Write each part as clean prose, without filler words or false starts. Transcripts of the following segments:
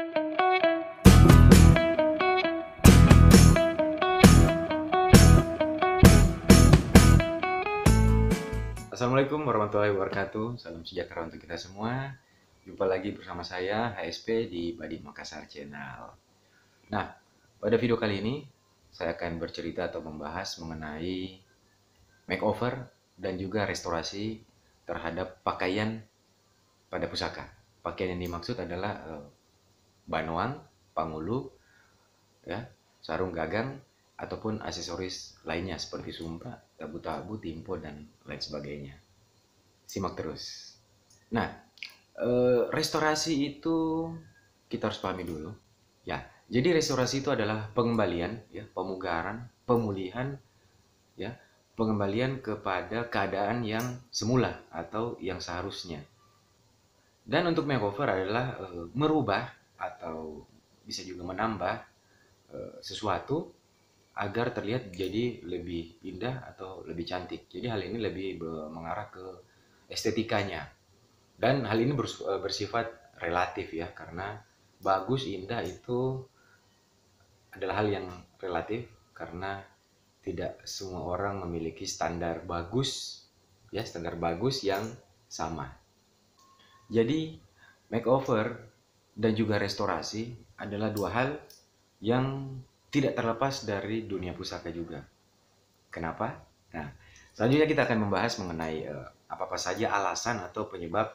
Assalamualaikum warahmatullahi wabarakatuh. Salam sejahtera untuk kita semua. Jumpa lagi bersama saya HSP di Badi Makassar Channel. Nah, pada video kali ini saya akan bercerita atau membahas mengenai makeover dan juga restorasi terhadap pakaian pada pusaka. Pakaian yang dimaksud adalah banoang, pangulu, ya, sarung gagang, ataupun aksesoris lainnya seperti sumpa, tabu-tabu, timpo, dan lain sebagainya. Simak terus. Nah, restorasi itu kita harus pahami dulu. Ya, jadi restorasi itu adalah pengembalian, ya, pemugaran, pemulihan, ya, pengembalian kepada keadaan yang semula atau yang seharusnya. Dan untuk makeover adalah merubah atau bisa juga menambah sesuatu agar terlihat jadi lebih indah atau lebih cantik. Jadi hal ini lebih mengarah ke estetikanya. Dan hal ini bersifat relatif ya, karena bagus, indah itu adalah hal yang relatif karena tidak semua orang memiliki standar bagus, ya, standar bagus yang sama. Jadi makeover dan juga restorasi adalah dua hal yang tidak terlepas dari dunia pusaka juga. Kenapa? Nah, selanjutnya kita akan membahas mengenai apa-apa saja alasan atau penyebab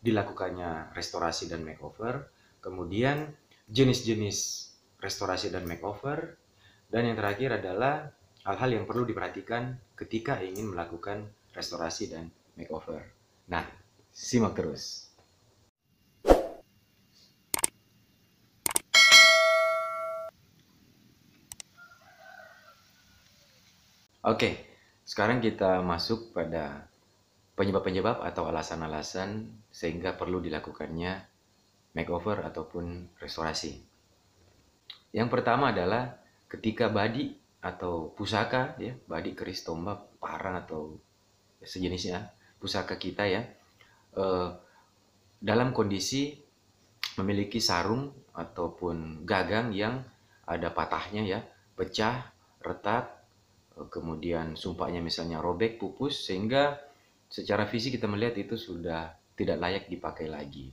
dilakukannya restorasi dan makeover, kemudian jenis-jenis restorasi dan makeover, dan yang terakhir adalah hal-hal yang perlu diperhatikan ketika ingin melakukan restorasi dan makeover. Nah, simak terus. Oke, sekarang kita masuk pada penyebab-penyebab atau alasan-alasan sehingga perlu dilakukannya makeover ataupun restorasi. Yang pertama adalah ketika badi atau pusaka, ya, badi, keris, tombak, parang atau sejenisnya pusaka kita, ya, dalam kondisi memiliki sarung ataupun gagang yang ada patahnya, ya, pecah, retak, kemudian sumpahnya misalnya robek, pupus, sehingga secara fisik kita melihat itu sudah tidak layak dipakai lagi.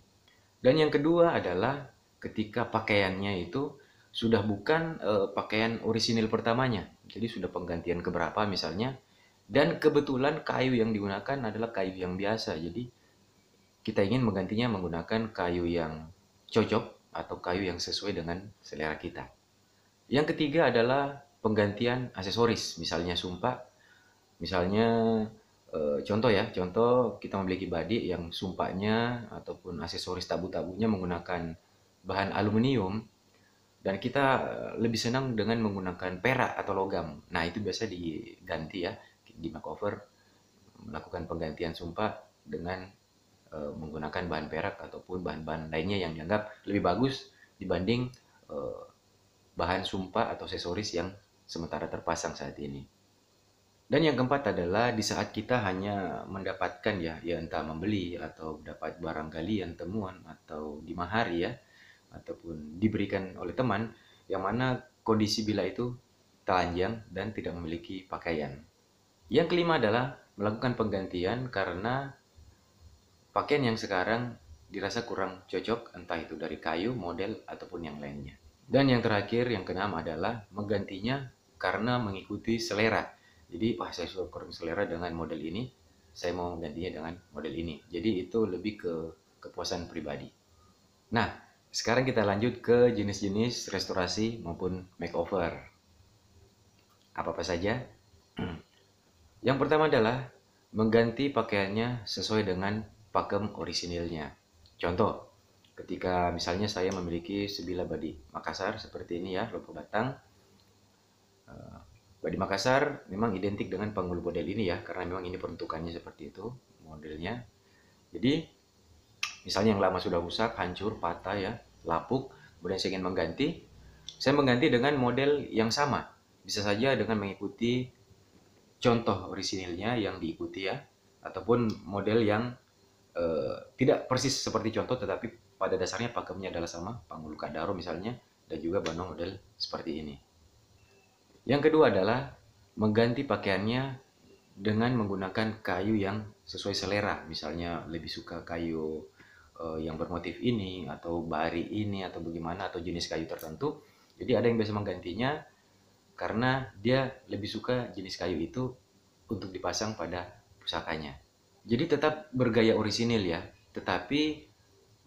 Dan yang kedua adalah ketika pakaiannya itu sudah bukan pakaian orisinil pertamanya, jadi sudah penggantian keberapa misalnya, dan kebetulan kayu yang digunakan adalah kayu yang biasa, jadi kita ingin menggantinya menggunakan kayu yang cocok atau kayu yang sesuai dengan selera kita. Yang ketiga adalah penggantian aksesoris, misalnya sumpah, misalnya contoh, ya, contoh kita memiliki badik yang sumpahnya ataupun aksesoris tabu-tabunya menggunakan bahan aluminium dan kita lebih senang dengan menggunakan perak atau logam. Nah, itu biasa diganti, ya, di makeover, melakukan penggantian sumpah dengan menggunakan bahan perak ataupun bahan-bahan lainnya yang dianggap lebih bagus dibanding bahan sumpah atau aksesoris yang sementara terpasang saat ini. Dan yang keempat adalah di saat kita hanya mendapatkan, ya entah membeli atau dapat barang galian, temuan, atau dimahari, ya, ataupun diberikan oleh teman, yang mana kondisi bila itu telanjang dan tidak memiliki pakaian. Yang kelima adalah melakukan penggantian karena pakaian yang sekarang dirasa kurang cocok, entah itu dari kayu, model, ataupun yang lainnya. Dan yang terakhir, yang keenam adalah menggantinya karena mengikuti selera. Jadi, saya sudah kurang selera dengan model ini, saya mau menggantinya dengan model ini. Jadi itu lebih ke kepuasan pribadi. Nah, sekarang kita lanjut ke jenis-jenis restorasi maupun makeover. Apa-apa saja? Yang pertama adalah mengganti pakaiannya sesuai dengan pakem orisinilnya. Contoh, ketika misalnya saya memiliki sebilah badi Makassar seperti ini, ya, lopo batang. Badi Makassar memang identik dengan panggul model ini, ya, karena memang ini peruntukannya seperti itu modelnya. Jadi misalnya yang lama sudah rusak, hancur, patah, ya, lapuk, kemudian saya ingin mengganti, saya mengganti dengan model yang sama, bisa saja dengan mengikuti contoh orisinilnya yang diikuti, ya, ataupun model yang tidak persis seperti contoh tetapi pada dasarnya pakemnya adalah sama, Panggulu Kadaro misalnya, dan juga Banong model seperti ini. Yang kedua adalah mengganti pakaiannya dengan menggunakan kayu yang sesuai selera. Misalnya lebih suka kayu yang bermotif ini, atau bari ini, atau bagaimana, atau jenis kayu tertentu. Jadi ada yang biasa menggantinya karena dia lebih suka jenis kayu itu untuk dipasang pada pusakanya. Jadi tetap bergaya orisinil ya, tetapi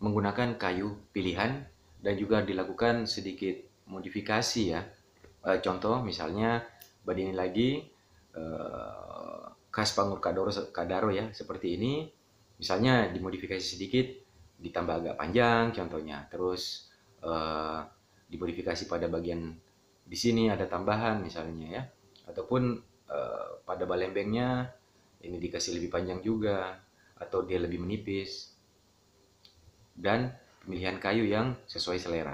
menggunakan kayu pilihan dan juga dilakukan sedikit modifikasi ya. Contoh misalnya badi ini lagi khas Pangur Kadaro ya, seperti ini. Misalnya dimodifikasi sedikit, ditambah agak panjang contohnya. Terus dimodifikasi pada bagian di sini ada tambahan misalnya ya. Ataupun pada balembengnya ini dikasih lebih panjang juga, atau dia lebih menipis. Dan pemilihan kayu yang sesuai selera.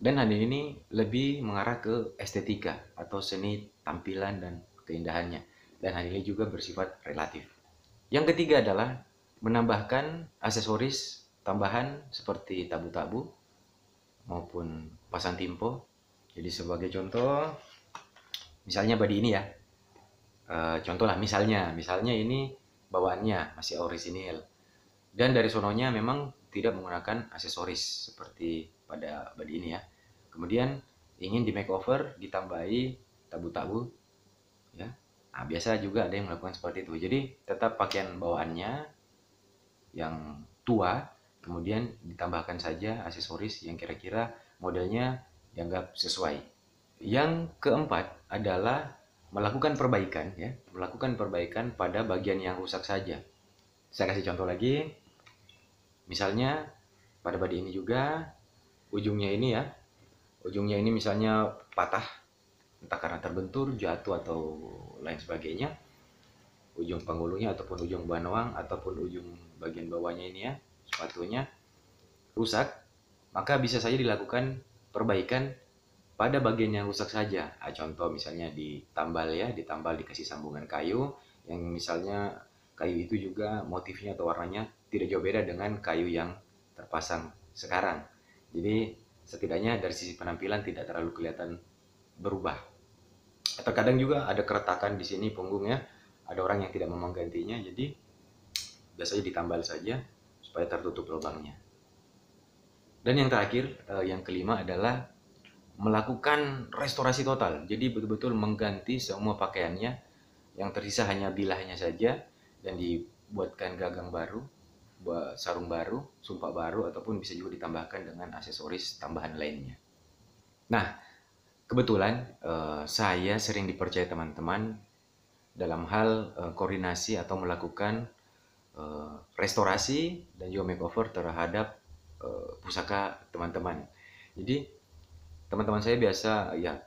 Dan hal ini lebih mengarah ke estetika atau seni tampilan dan keindahannya. Dan hal ini juga bersifat relatif. Yang ketiga adalah menambahkan aksesoris tambahan seperti tabu-tabu maupun pasang timpo. Jadi sebagai contoh, misalnya badi ini ya. Contoh lah misalnya ini bawaannya masih orisinil. Dan dari sononya memang tidak menggunakan aksesoris seperti pada body ini ya. Kemudian ingin di makeover, ditambahi tabu-tabu ya. Nah, biasa juga ada yang melakukan seperti itu. Jadi tetap pakaian bawaannya yang tua, kemudian ditambahkan saja aksesoris yang kira-kira modelnya dianggap sesuai. Yang keempat adalah melakukan perbaikan ya, melakukan perbaikan pada bagian yang rusak saja. Saya kasih contoh lagi. Misalnya pada badi ini juga ujungnya ini ya, ujungnya ini misalnya patah, entah karena terbentur, jatuh atau lain sebagainya. Ujung panggulunya ataupun ujung banoang ataupun ujung bagian bawahnya ini ya, sepatunya rusak, maka bisa saja dilakukan perbaikan pada bagian yang rusak saja. Contoh misalnya ditambal ya, ditambal dikasih sambungan kayu yang misalnya kayu itu juga motifnya atau warnanya tidak jauh beda dengan kayu yang terpasang sekarang. Jadi setidaknya dari sisi penampilan tidak terlalu kelihatan berubah. Terkadang juga ada keretakan di sini punggungnya, ada orang yang tidak mau menggantinya, jadi biasanya ditambal saja supaya tertutup lubangnya. Dan yang terakhir, yang kelima adalah melakukan restorasi total. Jadi betul-betul mengganti semua pakaiannya, yang tersisa hanya bilahnya saja dan dibuatkan gagang baru, sarung baru, sumpak baru, ataupun bisa juga ditambahkan dengan aksesoris tambahan lainnya. Nah, kebetulan saya sering dipercaya teman-teman dalam hal koordinasi atau melakukan restorasi dan juga makeover terhadap pusaka teman-teman. Jadi teman-teman saya biasa ya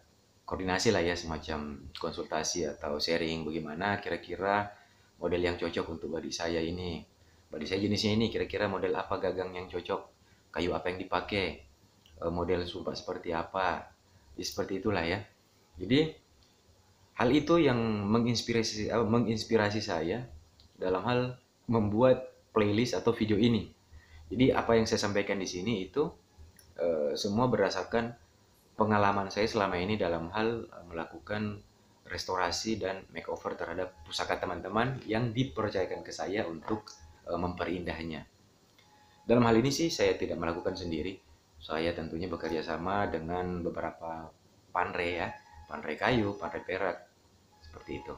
koordinasi lah ya, semacam konsultasi atau sharing bagaimana kira-kira model yang cocok untuk badi saya ini. Badi saya jenisnya ini, kira-kira model apa gagang yang cocok, kayu apa yang dipakai, model sumpah seperti apa, ya, seperti itulah ya. Jadi hal itu yang menginspirasi saya dalam hal membuat playlist atau video ini. Jadi apa yang saya sampaikan di sini itu semua berdasarkan pengalaman saya selama ini dalam hal melakukan restorasi dan makeover terhadap pusaka teman-teman yang dipercayakan ke saya untuk memperindahnya. Dalam hal ini sih saya tidak melakukan sendiri. Saya tentunya bekerja sama dengan beberapa panre ya, panre kayu, panre perak, seperti itu.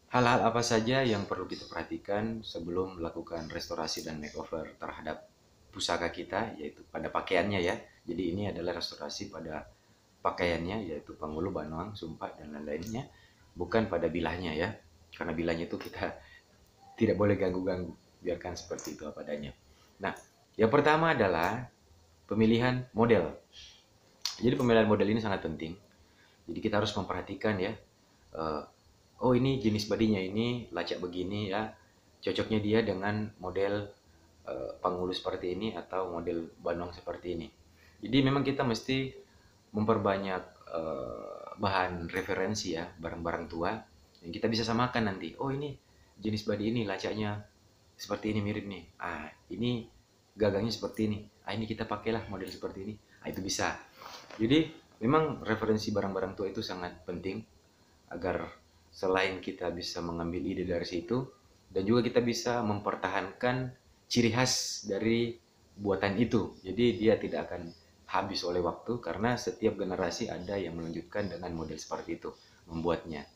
Hal-hal apa saja yang perlu kita perhatikan sebelum melakukan restorasi dan makeover terhadap pusaka kita, yaitu pada pakaiannya ya. Jadi ini adalah restorasi pada pakaiannya, yaitu panggulu, banoang, sumpak, dan lain-lainnya, bukan pada bilahnya ya. Karena bilahnya itu kita tidak boleh ganggu-ganggu, biarkan seperti itu apa adanya. Nah, yang pertama adalah pemilihan model. Jadi pemilihan model ini sangat penting. Jadi kita harus memperhatikan ya, oh ini jenis badinya ini lacak begini ya, cocoknya dia dengan model panggulu seperti ini atau model banong seperti ini. Jadi memang kita mesti memperbanyak bahan referensi ya, barang-barang tua yang kita bisa samakan nanti. Oh ini jenis badi ini lacaknya seperti ini, mirip nih. Ini gagangnya seperti ini. Ini kita pakailah model seperti ini. Itu bisa. Jadi memang referensi barang-barang tua itu sangat penting agar selain kita bisa mengambil ide dari situ, dan juga kita bisa mempertahankan ciri khas dari buatan itu. Jadi dia tidak akan habis oleh waktu karena setiap generasi ada yang melanjutkan dengan model seperti itu membuatnya.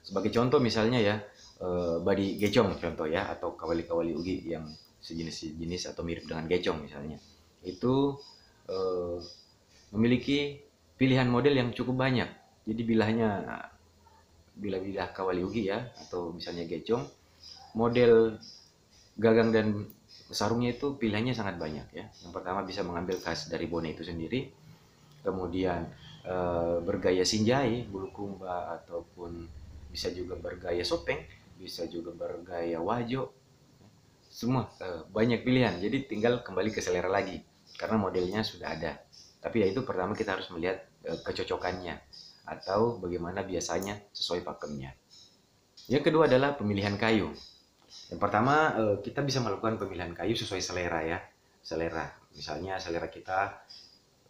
Sebagai contoh misalnya ya, badi gecong contoh ya, atau kawali-kawali ugi yang sejenis atau mirip dengan gecong misalnya. Itu memiliki pilihan model yang cukup banyak. Jadi bilah kawali ugi ya, atau misalnya gecong, model gagang dan sarungnya itu pilihannya sangat banyak ya. Yang pertama bisa mengambil khas dari bone itu sendiri, kemudian bergaya sinjai, bulukumba, ataupun bisa juga bergaya sopeng, bisa juga bergaya wajo, semua banyak pilihan. Jadi tinggal kembali ke selera lagi karena modelnya sudah ada. Tapi ya itu pertama kita harus melihat kecocokannya atau bagaimana biasanya sesuai pakemnya. Yang kedua adalah pemilihan kayu. Yang pertama kita bisa melakukan pemilihan kayu sesuai selera ya. Selera, misalnya selera kita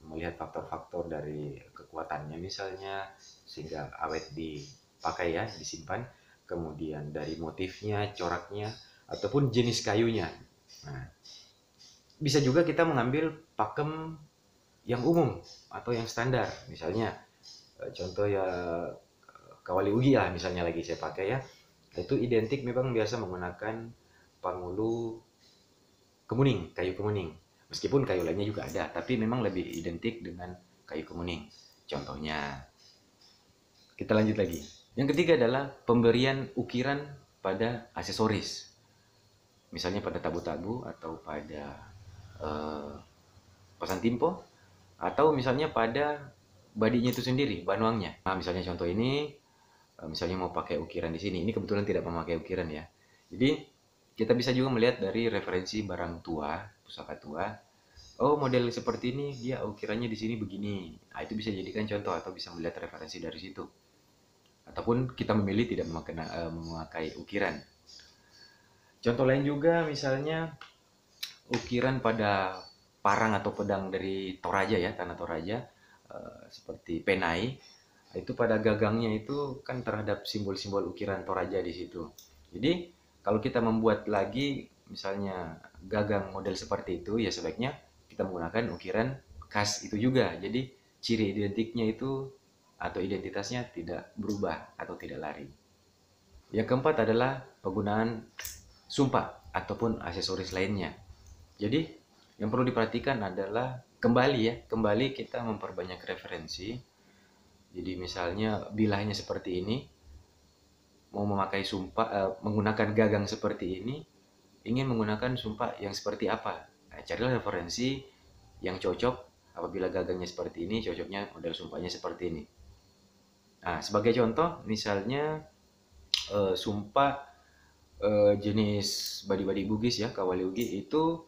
melihat faktor-faktor dari kekuatannya misalnya sehingga awet dipakai ya, disimpan, kemudian dari motifnya, coraknya, ataupun jenis kayunya. Nah, bisa juga kita mengambil pakem yang umum atau yang standar, misalnya contoh ya kawali ugi lah misalnya lagi saya pakai ya, itu identik memang biasa menggunakan pangulu kemuning, kayu kemuning. Meskipun kayu lainnya juga ada, tapi memang lebih identik dengan kayu kemuning. Contohnya, kita lanjut lagi. Yang ketiga adalah pemberian ukiran pada aksesoris. Misalnya pada tabu-tabu atau pada pasan timpo, atau misalnya pada badinya itu sendiri, banuangnya. Nah, misalnya contoh ini, misalnya mau pakai ukiran di sini. Ini kebetulan tidak memakai ukiran ya. Jadi kita bisa juga melihat dari referensi barang tua, pusaka tua. Oh, model seperti ini dia ukirannya di sini begini. Itu bisa jadikan contoh atau bisa melihat referensi dari situ. Ataupun kita memilih tidak memakai ukiran. Contoh lain juga misalnya ukiran pada parang atau pedang dari Toraja ya, tanah Toraja, seperti penai. Itu pada gagangnya itu kan terhadap simbol-simbol ukiran Toraja di situ. Jadi kalau kita membuat lagi misalnya gagang model seperti itu, ya sebaiknya kita menggunakan ukiran khas itu juga. Jadi ciri identiknya itu atau identitasnya tidak berubah atau tidak lari. Yang keempat adalah penggunaan sumpah ataupun aksesoris lainnya. Jadi yang perlu diperhatikan adalah kembali kita memperbanyak referensi. Jadi misalnya bilahnya seperti ini, mau memakai sumpah, menggunakan gagang seperti ini, ingin menggunakan sumpah yang seperti apa? Carilah referensi yang cocok. Apabila gagangnya seperti ini, cocoknya model sumpahnya seperti ini. Nah, sebagai contoh, misalnya sumpah jenis badi-badi Bugis ya, kawali ugi itu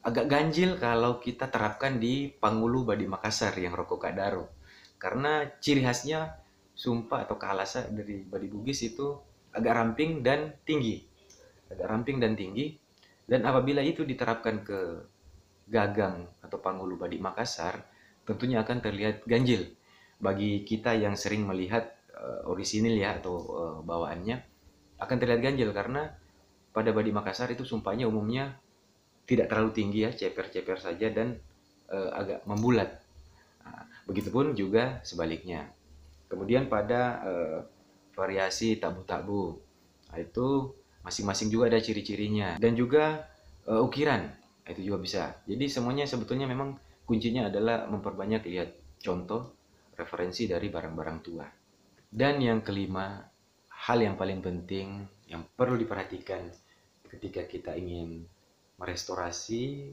agak ganjil kalau kita terapkan di Pangulu Badi Makassar yang Roko Kadaro. Karena ciri khasnya sumpah atau kalasa dari Badi Bugis itu agak ramping dan tinggi. Agak ramping dan tinggi. Dan apabila itu diterapkan ke gagang atau Pangulu Badi Makassar, tentunya akan terlihat ganjil. Bagi kita yang sering melihat orisinil ya atau bawaannya, akan terlihat ganjil karena pada Badi Makassar itu sumpahnya umumnya tidak terlalu tinggi ya, ceper-ceper saja dan agak membulat. Nah, begitupun juga sebaliknya. Kemudian pada variasi tabu-tabu, itu masing-masing juga ada ciri-cirinya dan juga ukiran, itu juga bisa. Jadi semuanya sebetulnya memang kuncinya adalah memperbanyak lihat contoh referensi dari barang-barang tua. Dan yang kelima, hal yang paling penting yang perlu diperhatikan ketika kita ingin merestorasi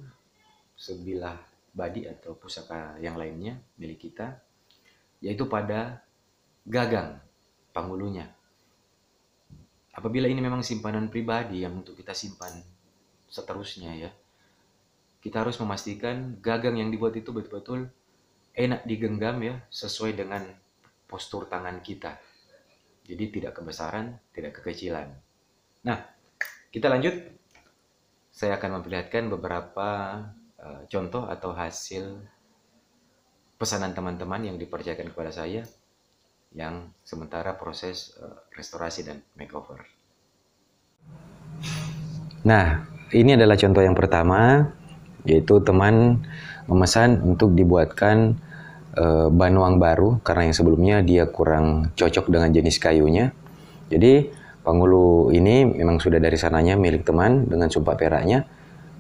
sebilah badi atau pusaka yang lainnya milik kita, yaitu pada gagang panggulunya. Apabila ini memang simpanan pribadi yang untuk kita simpan seterusnya ya, kita harus memastikan gagang yang dibuat itu betul-betul enak digenggam ya, sesuai dengan postur tangan kita. Jadi tidak kebesaran, tidak kekecilan. Nah, kita lanjut. Saya akan memperlihatkan beberapa contoh atau hasil pesanan teman-teman yang dipercayakan kepada saya yang sementara proses restorasi dan makeover. Nah, ini adalah contoh yang pertama, yaitu teman memesan untuk dibuatkan banuang baru karena yang sebelumnya dia kurang cocok dengan jenis kayunya. Jadi penghulu ini memang sudah dari sananya milik teman dengan sumpah peraknya.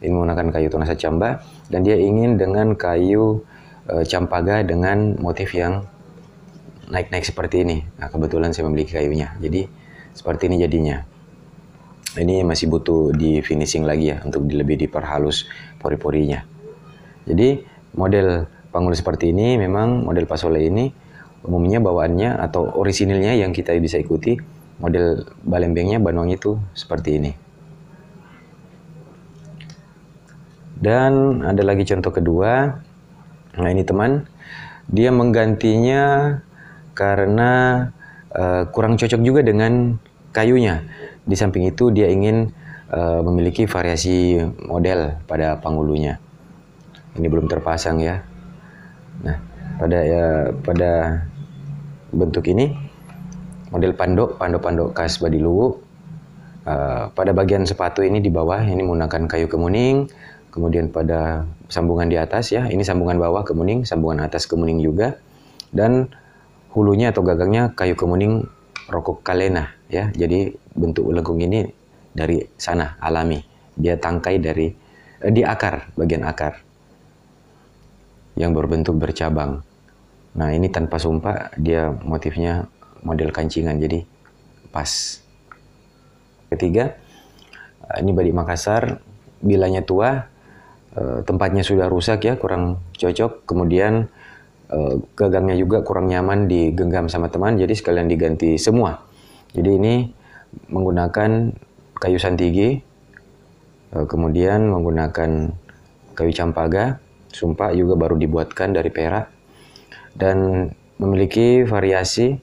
Ini menggunakan kayu Tonasa Camba dan dia ingin dengan kayu Campaga dengan motif yang naik-naik seperti ini. Nah, kebetulan saya memiliki kayunya. Jadi seperti ini jadinya. Ini masih butuh di finishing lagi ya untuk lebih diperhalus pori-porinya. Jadi model penghulu seperti ini memang model Pasole ini umumnya bawaannya atau orisinilnya yang kita bisa ikuti model balembengnya banuang itu seperti ini. Dan ada lagi contoh kedua. Nah, ini teman, dia menggantinya karena kurang cocok juga dengan kayunya. Di samping itu dia ingin memiliki variasi model pada penghulunya. Ini belum terpasang ya. Nah, pada bentuk ini model pandok khas Badiluwu. Pada bagian sepatu ini di bawah ini menggunakan kayu kemuning. Kemudian pada sambungan di atas ya, ini sambungan bawah kemuning, sambungan atas kemuning juga. Dan hulunya atau gagangnya kayu kemuning rokok kalena ya. Jadi bentuk lengkung ini dari sana alami. Dia tangkai dari di akar, bagian akar yang berbentuk bercabang. Nah, ini tanpa sumpah, dia motifnya model kancingan, jadi pas. Ketiga, ini badik Makassar, bilanya tua, tempatnya sudah rusak ya, kurang cocok. Kemudian gagangnya juga kurang nyaman digenggam sama teman, jadi sekalian diganti semua. Jadi ini menggunakan kayu santigi, kemudian menggunakan kayu campaga, sumpah juga baru dibuatkan dari perak, dan memiliki variasi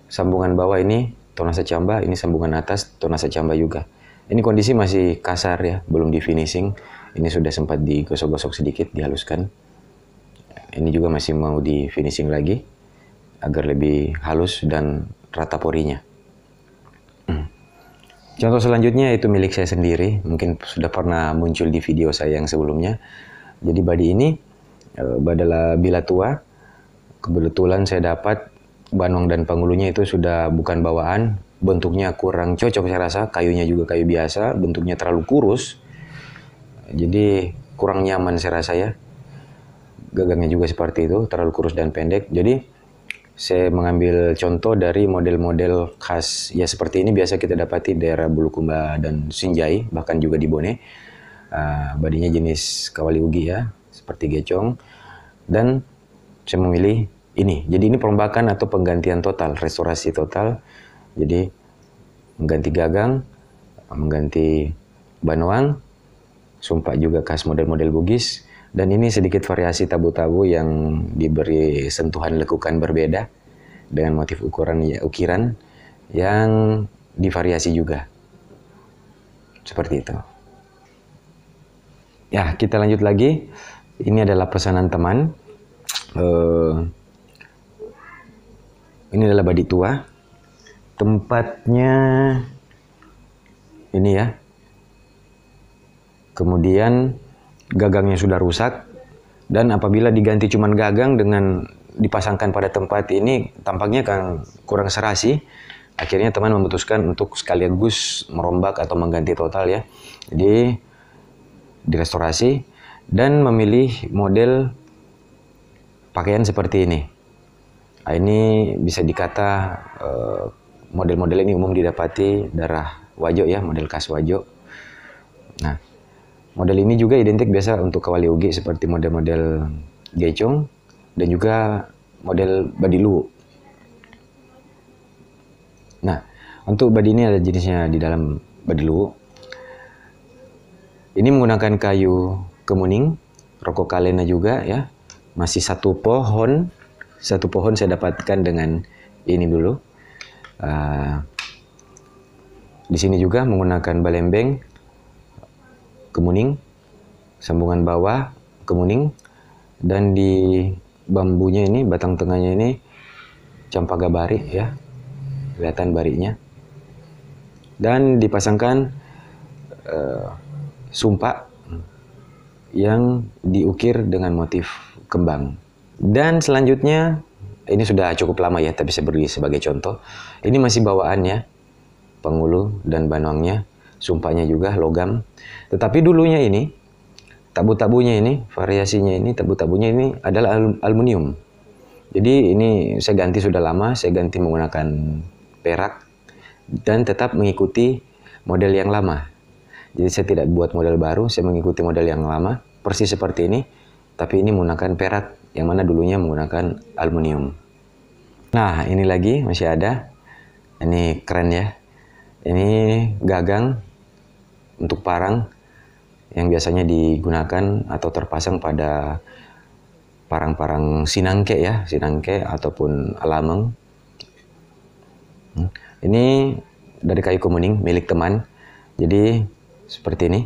sambungan bawah ini Tonasa Camba, ini sambungan atas Tonasa Camba juga. Ini kondisi masih kasar ya, belum di finishing. Ini sudah sempat digosok-gosok sedikit, dihaluskan. Ini juga masih mau di finishing lagi agar lebih halus dan rata porinya. Contoh selanjutnya itu milik saya sendiri, mungkin sudah pernah muncul di video saya yang sebelumnya. Jadi badi ini adalah bila tua. Kebetulan saya dapat banuang dan penghulunya itu sudah bukan bawaan, bentuknya kurang cocok saya rasa, kayunya juga kayu biasa, bentuknya terlalu kurus, jadi kurang nyaman saya rasa ya. Gagangnya juga seperti itu, terlalu kurus dan pendek. Jadi saya mengambil contoh dari model-model khas ya seperti ini biasa kita dapati di daerah Bulukumba dan Sinjai, bahkan juga di Bone. Badinya jenis kawali ugi ya, seperti gecong. Dan saya memilih ini. Jadi ini perombakan atau penggantian total, restorasi total. Jadi mengganti gagang, mengganti banuang, sumpah juga khas model-model Bugis. Dan ini sedikit variasi tabu-tabu yang diberi sentuhan lekukan berbeda dengan motif ukiran yang divariasi juga. Seperti itu. Ya, kita lanjut lagi. Ini adalah pesanan teman. Ini adalah badik tua. Tempatnya ini ya. Kemudian gagangnya sudah rusak. Dan apabila diganti cuman gagang dengan dipasangkan pada tempat ini, tampaknya kan kurang serasi. Akhirnya teman memutuskan untuk sekaligus merombak atau mengganti total ya. Jadi direstorasi dan memilih model pakaian seperti ini. Nah, ini bisa dikata model-model ini umum didapati daerah Wajo ya, model khas Wajo. Nah, model ini juga identik biasa untuk kawali ugi seperti model-model gecong dan juga model Badiluwu. Nah, untuk badi ini ada jenisnya di dalam Badiluwu. Ini menggunakan kayu kemuning, rokok kalena juga ya. Masih satu pohon saya dapatkan dengan ini dulu. Di sini juga menggunakan balembeng kemuning, sambungan bawah kemuning, dan di bambunya ini, batang tengahnya ini campaga bari ya, kelihatan barinya, dan dipasangkan sumpak yang diukir dengan motif kembang. Dan selanjutnya, ini sudah cukup lama ya, tapi saya beri sebagai contoh. Ini masih bawaannya, penghulu dan banuangnya, sumpahnya juga logam. Tetapi dulunya ini, tabu-tabunya ini, variasinya ini, tabu-tabunya ini adalah aluminium. Jadi ini saya ganti sudah lama, saya ganti menggunakan perak dan tetap mengikuti model yang lama. Jadi saya tidak buat model baru, saya mengikuti model yang lama, persis seperti ini, tapi ini menggunakan perak, yang mana dulunya menggunakan aluminium. Nah, ini lagi masih ada. Ini keren ya. Ini gagang untuk parang yang biasanya digunakan atau terpasang pada parang-parang sinangke ya, sinangke ataupun alameng. Ini dari kayu kemuning milik teman. Jadi seperti ini.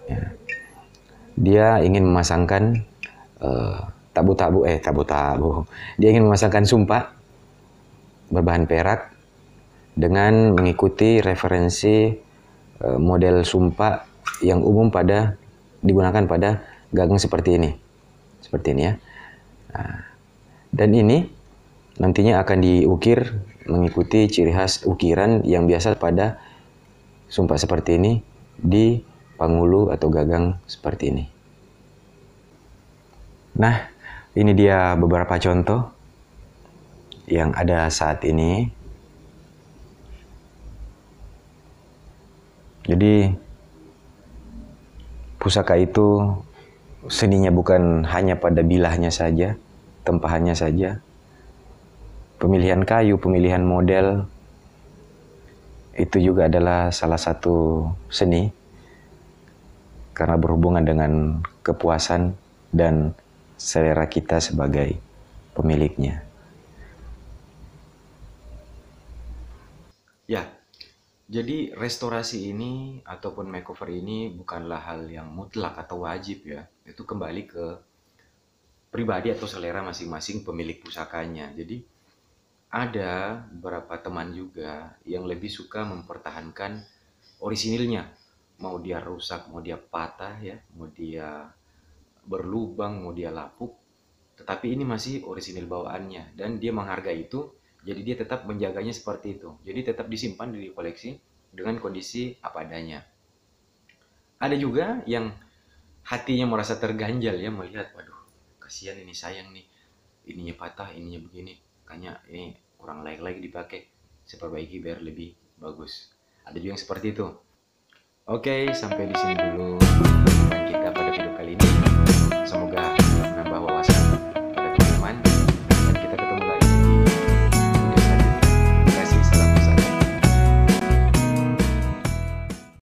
Ya. Dia ingin memasangkan tabu-tabu. Dia ingin memasangkan sumpak berbahan perak dengan mengikuti referensi model sumpak yang umum digunakan pada gagang seperti ini. Seperti ini ya. Nah, dan ini nantinya akan diukir mengikuti ciri khas ukiran yang biasa pada sumpak seperti ini di panghulu atau gagang seperti ini. Nah, ini dia beberapa contoh yang ada saat ini. Jadi pusaka itu seninya bukan hanya pada bilahnya saja, tempahannya saja. Pemilihan kayu, pemilihan model itu juga adalah salah satu seni karena berhubungan dengan kepuasan dan selera kita sebagai pemiliknya. Ya, jadi restorasi ini ataupun makeover ini bukanlah hal yang mutlak atau wajib ya. Itu kembali ke pribadi atau selera masing-masing pemilik pusakanya. Jadi ada beberapa teman juga yang lebih suka mempertahankan orisinilnya. Mau dia rusak, mau dia patah ya, mau dia berlubang, mau dia lapuk. Tetapi ini masih orisinil bawaannya dan dia menghargai itu. Jadi dia tetap menjaganya seperti itu. Jadi tetap disimpan di koleksi dengan kondisi apa adanya. Ada juga yang hatinya merasa terganjal ya melihat, waduh, kasihan ini sayang nih, ininya patah, ininya begini, kayaknya ini kurang layak lagi dipakai, saya perbaiki biar lebih bagus. Ada juga yang seperti itu. Oke, sampai di sini dulu kita pada video